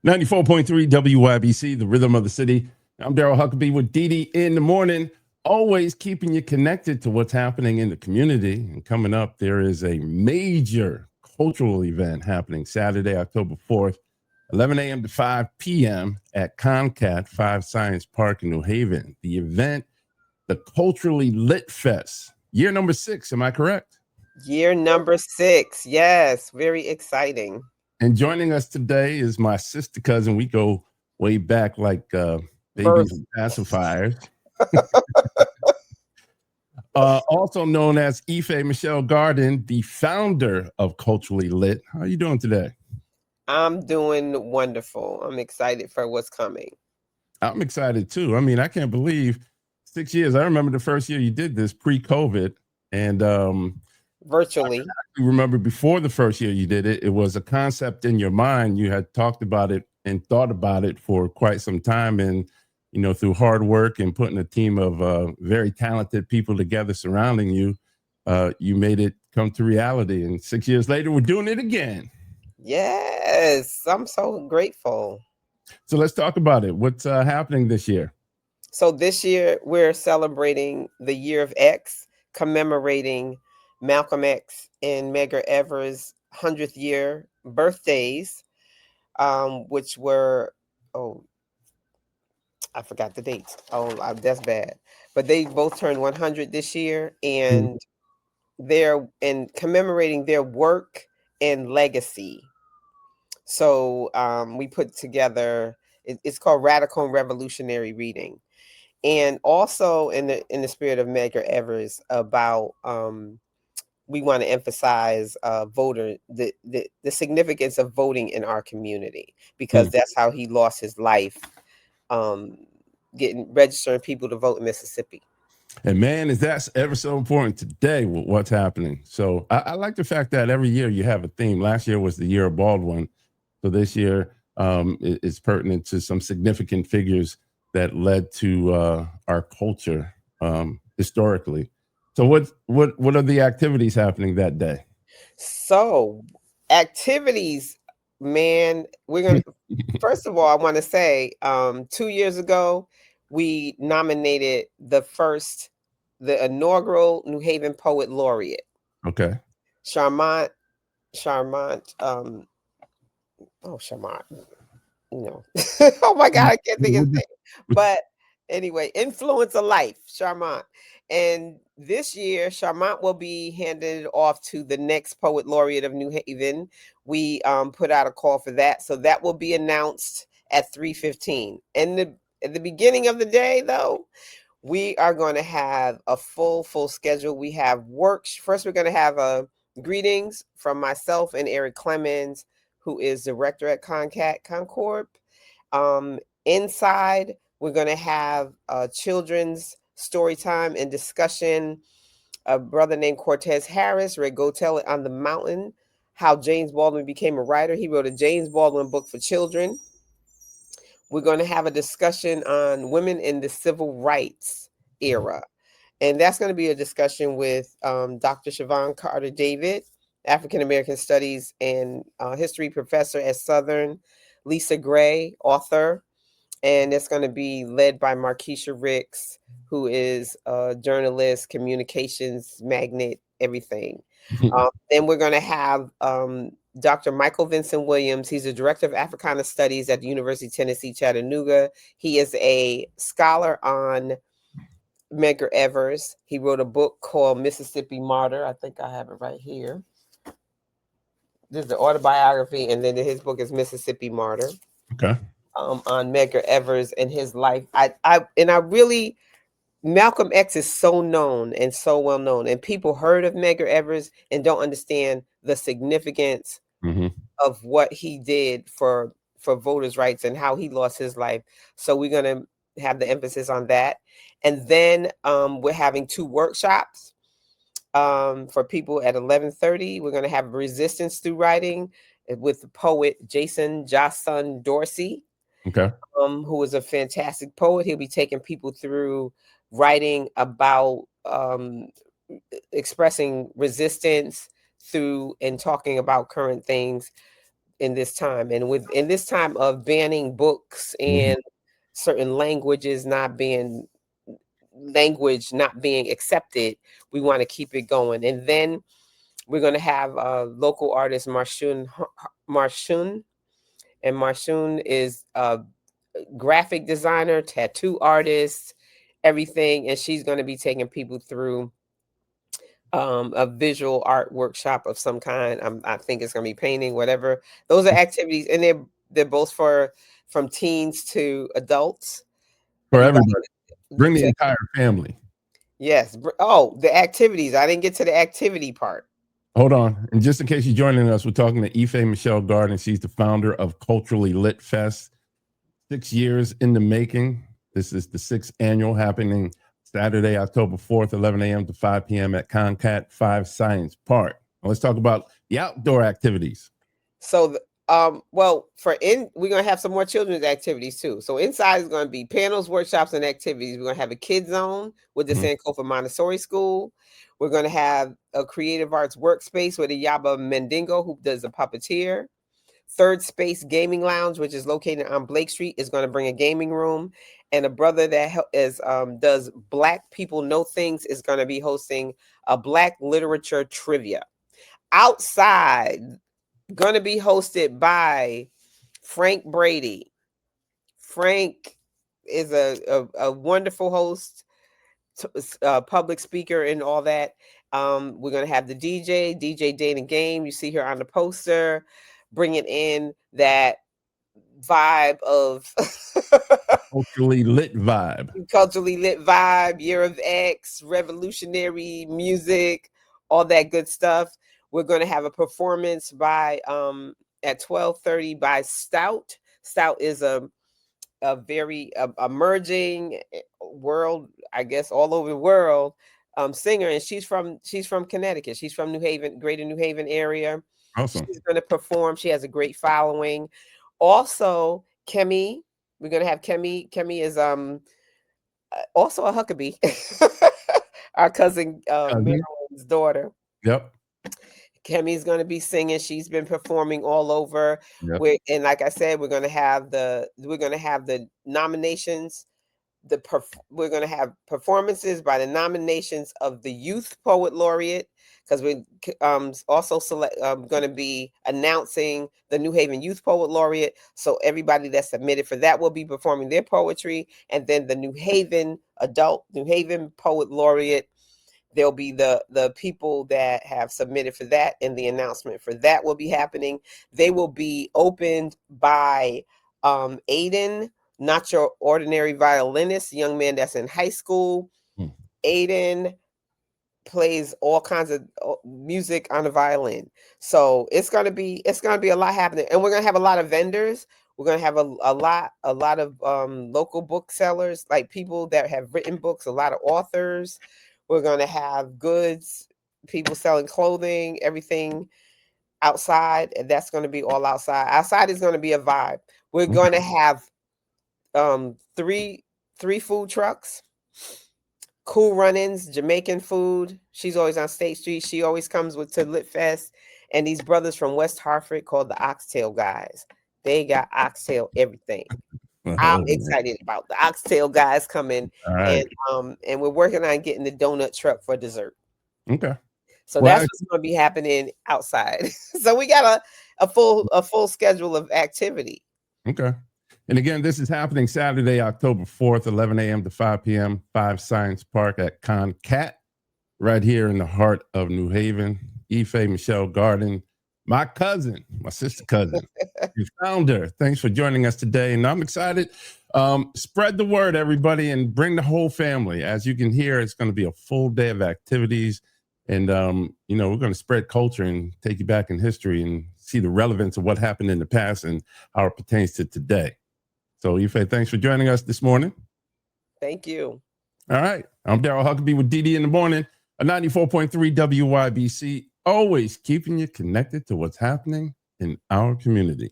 94.3 WYBC, the rhythm of the city. I'm Darryl Huckaby with Dee in the morning, always keeping you connected to what's happening in the community. And coming up, there is a major cultural event happening Saturday, October 4th, 11 a.m. to 5 p.m. at Concat 5 Science Park in New Haven. The event, the Culturally Lit Fest, year number 6, am I correct? Year number 6. Yes, very exciting. And joining us today is my sister cousin. We go way back like babies and pacifiers. Also known as Ife Michelle Gardin, the founder of Culturally Lit. How are you doing today? I'm doing wonderful. I'm excited for what's coming. I'm excited too. I mean, I can't believe 6 years. I remember the first year you did this pre-COVID, and virtually. I remember before the first year you did it, it was a concept in your mind. You had talked about it and thought about it for quite some time. And, you know, through hard work and putting a team of very talented people together surrounding you, you made it come to reality. And 6 years later, we're doing it again. Yes, I'm so grateful. So let's talk about it. What's happening this year? So this year, we're celebrating the Year of X, commemorating Malcolm X and Medgar Evers' 100th year birthdays, which were, I forgot the dates. That's bad. But they both turned 100 this year, and they're commemorating their work and legacy. So we put together, it's called Radical and Revolutionary Reading. And also in the spirit of Medgar Evers, about we want to emphasize the significance of voting in our community, because that's how he lost his life, registering people to vote in Mississippi. And man, is that ever so important today with what's happening. So I like the fact that every year you have a theme. Last year was the year of Baldwin. So this year is pertinent to some significant figures that led to our culture historically. So what are the activities happening that day? So activities, man, we're going to, first of all, I want to say 2 years ago, we nominated the inaugural New Haven Poet Laureate. Okay. Charmant, oh my God, I can't think of his name. But anyway, Influence of Life, Charmant. And this year, Charmant will be handed off to the next Poet Laureate of New Haven. We put out a call for that. So that will be announced at 3:15. And at the beginning of the day, though, we are going to have a full schedule. We have First, we're going to have greetings from myself and Eric Clemens, who is director at Concord. Inside, we're going to have children's story time and discussion. A brother named Cortez Harris read Go Tell It on the Mountain, how James Baldwin became a writer. He wrote a James Baldwin book for children. We're going to have a discussion on women in the civil rights era. And that's going to be a discussion with Dr. Siobhan Carter David, African American Studies and History professor at Southern, Lisa Gray, author. And it's going to be led by Markeisha Ricks, who is a journalist, communications magnate, everything. Then we're going to have Dr. Michael Vincent Williams. He's the director of Africana Studies at the University of Tennessee, Chattanooga. He is a scholar on Medgar Evers. He wrote a book called Mississippi Martyr. I think I have it right here. This is the autobiography, and then his book is Mississippi Martyr. Okay. On Medgar Evers and his life. Malcolm X is so known and so well known, and people heard of Medgar Evers and don't understand the significance of what he did for voters' rights and how he lost his life. So we're going to have the emphasis on that. And then we're having 2 workshops for people at 11:30. We're going to have resistance through writing with the poet Jason Jason Dorsey. Okay. Who is a fantastic poet. He'll be taking people through writing about expressing resistance through and talking about current things in this time, and in this time of banning books and certain language not being accepted, we want to keep it going. And then we're going to have local artist Marshun, and Marshun is a graphic designer, tattoo artist, everything, and she's going to be taking people through a visual art workshop of some kind. I think it's going to be painting, whatever. Those are activities, and they're both from teens to adults. For everybody. Bring the entire family. Yes. Oh, the activities. I didn't get to the activity part. Hold on. And just in case you're joining us, we're talking to Ife Michelle Gardin. She's the founder of Culturally Lit Fest. 6 years in the making. This is the 6th annual, happening Saturday, October 4th, 11 a.m. to 5 p.m. at Concat 5 Science Park. Now let's talk about the outdoor activities. So, well, we're going to have some more children's activities too. So inside is going to be panels, workshops, and activities. We're going to have a kids zone with the Sankofa Montessori School. We're going to have a creative arts workspace with a Yaba Mendingo, who does a puppeteer. Third Space Gaming Lounge, which is located on Blake Street, is going to bring a gaming room. And a brother that does Black People Know Things is going to be hosting a Black literature trivia. Outside, going to be hosted by Frank Brady. Frank is a wonderful host, public speaker, and all that. We're going to have the DJ Dana Game. You see here on the poster, bringing in that vibe of culturally lit vibe, Year of X, revolutionary music, all that good stuff. We're going to have a performance by at 12:30 by Stout. Stout is a very emerging world, I guess, all over the world singer, and she's from Connecticut. She's from New Haven, Greater New Haven area. Awesome. She's going to perform. She has a great following. Also, Kemi, we're going to have Kemi. Kemi is also a Huckaby, our cousin Marilyn's daughter. Yep. Kemi's going to be singing. She's been performing all over. Yep. And like I said, we're going to have the nominations. We're going to have performances by the nominations of the Youth Poet Laureate, because we're also going to be announcing the New Haven Youth Poet Laureate. So everybody that submitted for that will be performing their poetry, and then the New Haven Poet Laureate. There'll be the people that have submitted for that, and the announcement for that will be happening. They will be opened by Aiden, Not Your Ordinary Violinist, young man that's in high school. Aiden plays all kinds of music on the violin. So it's gonna be a lot happening, and we're gonna have a lot of vendors. We're gonna have a lot of local booksellers, like people that have written books, a lot of authors. We're gonna have goods, people selling clothing, everything outside, and that's gonna be all outside. Outside is gonna be a vibe. We're gonna have three food trucks. Cool Runnings, Jamaican food. She's always on State Street. She always comes to Lit Fest. And these brothers from West Hartford called the Oxtail Guys. They got oxtail everything. I'm excited about the Oxtail Guys coming. Right. And we're working on getting the donut truck for dessert. Okay. So that's what's going to be happening outside. So we got a full schedule of activity. Okay. And again, this is happening Saturday, October 4th, 11 a.m. to 5 p.m., 5 Science Park at Concat, right here in the heart of New Haven. Ife Michelle Gardin, my sister cousin, your founder. Thanks for joining us today. And I'm excited. Spread the word, everybody, and bring the whole family. As you can hear, it's going to be a full day of activities. And, we're going to spread culture and take you back in history and see the relevance of what happened in the past and how it pertains to today. So, Ife, thanks for joining us this morning. Thank you. All right. I'm Darryl Huckaby with Didi in the Morning, a 94.3 WYBC, always keeping you connected to what's happening in our community.